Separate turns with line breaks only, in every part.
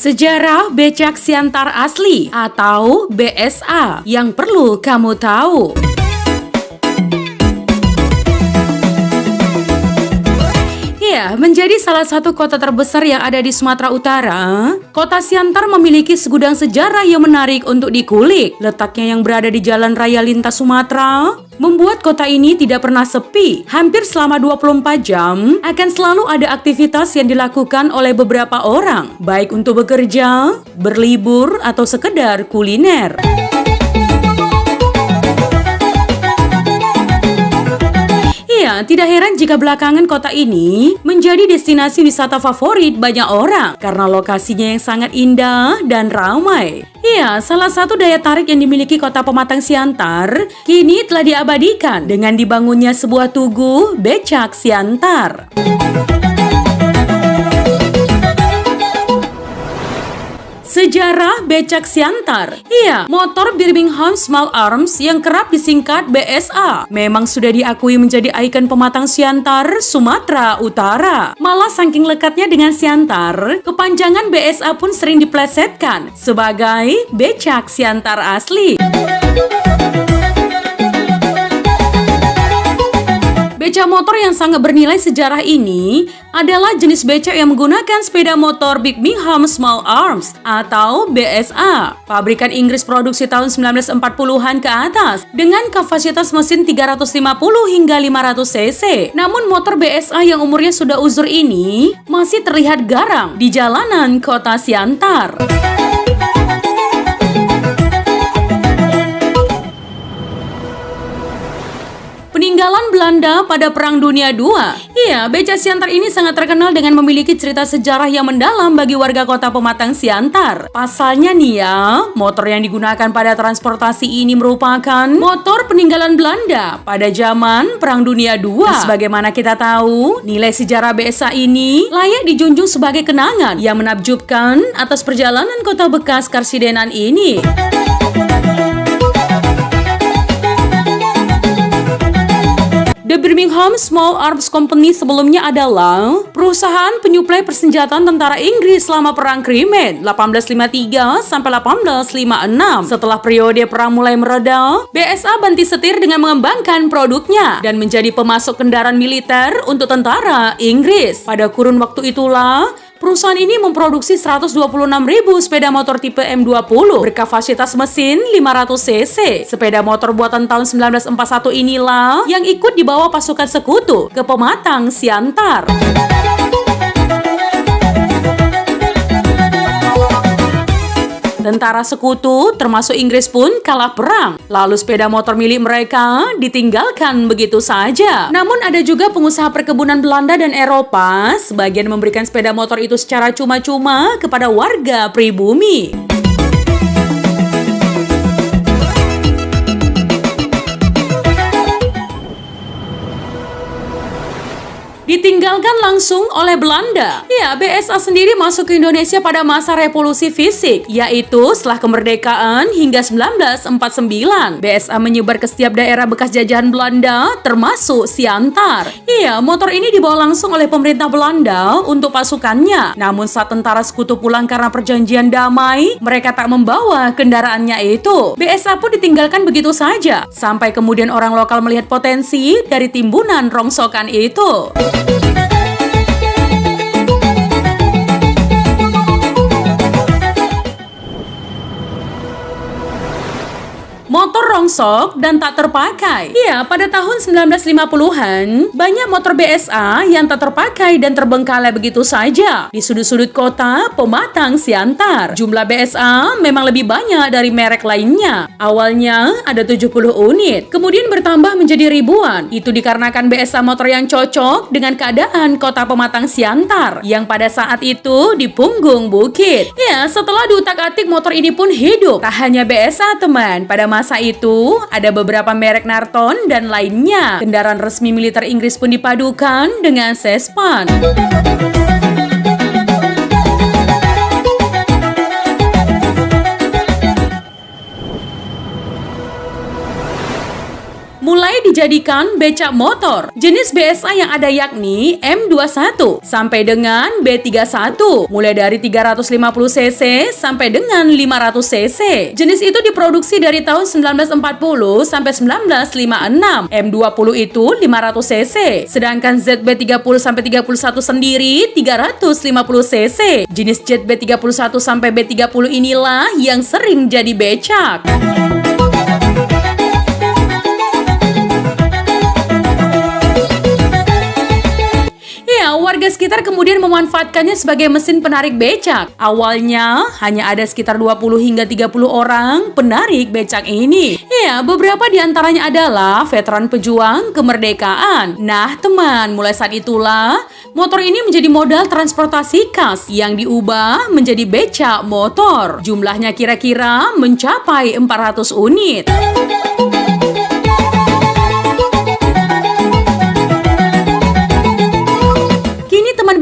Sejarah becak siantar asli atau BSA yang perlu kamu tahu. Ya, menjadi salah satu kota terbesar yang ada di Sumatera Utara, kota Siantar memiliki segudang sejarah yang menarik untuk dikulik. Letaknya yang berada di Jalan Raya Lintas Sumatera membuat kota ini tidak pernah sepi. Hampir selama 24 jam akan selalu ada aktivitas yang dilakukan oleh beberapa orang, baik untuk bekerja, berlibur, atau sekedar kuliner. Ya, tidak heran jika belakangan kota ini menjadi destinasi wisata favorit banyak orang karena lokasinya yang sangat indah dan ramai. Ya, salah satu daya tarik yang dimiliki kota Pematang Siantar kini telah diabadikan dengan dibangunnya sebuah tugu becak Siantar. Sejarah becak Siantar. Iya, motor Birmingham Small Arms yang kerap disingkat BSA memang sudah diakui menjadi ikon Pematang Siantar, Sumatera Utara. Malah saking lekatnya dengan Siantar, kepanjangan BSA pun sering diplesetkan sebagai becak Siantar asli. Becak motor yang sangat bernilai sejarah ini adalah jenis becak yang menggunakan sepeda motor Birmingham Small Arms atau BSA. Pabrikan Inggris produksi tahun 1940-an ke atas dengan kapasitas mesin 350 hingga 500 cc. Namun motor BSA yang umurnya sudah uzur ini masih terlihat garang di jalanan kota Siantar. Peninggalan Belanda pada Perang Dunia II. Iya, becak Siantar ini sangat terkenal dengan memiliki cerita sejarah yang mendalam bagi warga kota Pematang Siantar. Pasalnya nih ya, motor yang digunakan pada transportasi ini merupakan motor peninggalan Belanda pada zaman Perang Dunia II. Sebagaimana kita tahu, nilai sejarah BSA ini layak dijunjung sebagai kenangan yang menakjubkan atas perjalanan kota bekas Karsidenan ini. The Birmingham Small Arms Company sebelumnya adalah perusahaan penyuplai persenjataan tentara Inggris selama Perang Krimen 1853 sampai 1856. Setelah periode perang mulai mereda, BSA banting setir dengan mengembangkan produknya dan menjadi pemasok kendaraan militer untuk tentara Inggris. Pada kurun waktu itulah, perusahaan ini memproduksi 126.000 sepeda motor tipe M20 berkapasitas mesin 500 cc. Sepeda motor buatan tahun 1941 inilah yang ikut dibawa pasukan sekutu ke Pematang Siantar. Tentara sekutu termasuk Inggris pun kalah perang. Lalu sepeda motor milik mereka ditinggalkan begitu saja. Namun ada juga pengusaha perkebunan Belanda dan Eropa sebagian memberikan sepeda motor itu secara cuma-cuma kepada warga pribumi. Ditinggalkan langsung oleh Belanda. Ya, BSA sendiri masuk ke Indonesia pada masa revolusi fisik, yaitu setelah kemerdekaan hingga 1949. BSA menyebar ke setiap daerah bekas jajahan Belanda, termasuk Siantar. Iya, motor ini dibawa langsung oleh pemerintah Belanda untuk pasukannya. Namun saat tentara sekutu pulang karena perjanjian damai, mereka tak membawa kendaraannya itu. BSA pun ditinggalkan begitu saja, sampai kemudian orang lokal melihat potensi dari timbunan rongsokan itu. Motor rongsok dan tak terpakai. Ya, pada tahun 1950-an, banyak motor BSA yang tak terpakai dan terbengkalai begitu saja di sudut-sudut kota Pematang Siantar. Jumlah BSA memang lebih banyak dari merek lainnya. Awalnya ada 70 unit, kemudian bertambah menjadi ribuan. Itu dikarenakan BSA motor yang cocok dengan keadaan kota Pematang Siantar yang pada saat itu di punggung bukit. Ya, setelah diutak-atik motor ini pun hidup. Tak hanya BSA teman, pada masa itu ada beberapa merek Narton dan lainnya. Kendaraan resmi militer Inggris pun dipadukan dengan sespan. Mulai di dijadikan becak motor. Jenis BSA yang ada yakni M21 sampai dengan B31, mulai dari 350 cc sampai dengan 500 cc. Jenis itu diproduksi dari tahun 1940 sampai 1956. M20 itu 500 cc, sedangkan ZB30 sampai 31 sendiri 350 cc. Jenis jet B31 sampai B30 inilah yang sering jadi becak. Warga sekitar kemudian memanfaatkannya sebagai mesin penarik becak. Awalnya hanya ada sekitar 20 hingga 30 orang penarik becak ini. Ya, beberapa di antaranya adalah veteran pejuang kemerdekaan. Nah, teman, mulai saat itulah motor ini menjadi modal transportasi khas yang diubah menjadi becak motor. Jumlahnya kira-kira mencapai 400 unit.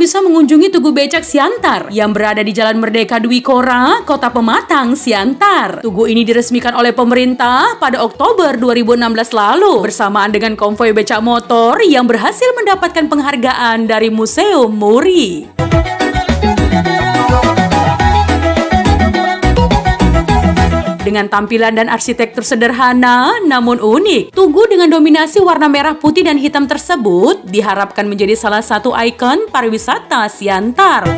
Bisa mengunjungi Tugu Becak Siantar yang berada di Jalan Merdeka Dwi Kora, Kota Pematang, Siantar. Tugu ini diresmikan oleh pemerintah pada Oktober 2016 lalu bersamaan dengan konvoi becak motor yang berhasil mendapatkan penghargaan dari Museum Muri. Dengan tampilan dan arsitektur sederhana namun unik, Tugu dengan dominasi warna merah, putih, dan hitam tersebut diharapkan menjadi salah satu ikon pariwisata Siantar.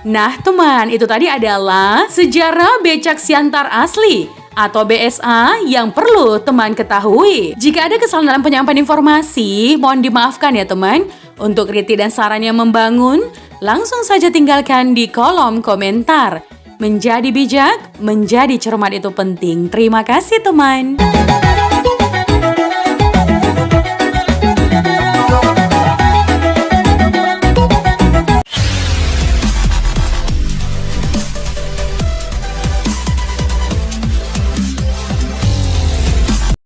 Nah teman, itu tadi adalah sejarah becak Siantar asli atau BSA yang perlu teman ketahui. Jika ada kesalahan dalam penyampaian informasi, mohon dimaafkan ya teman. Untuk kritik dan saran yang membangun, langsung saja tinggalkan di kolom komentar. Menjadi bijak, menjadi cermat itu penting. Terima kasih teman.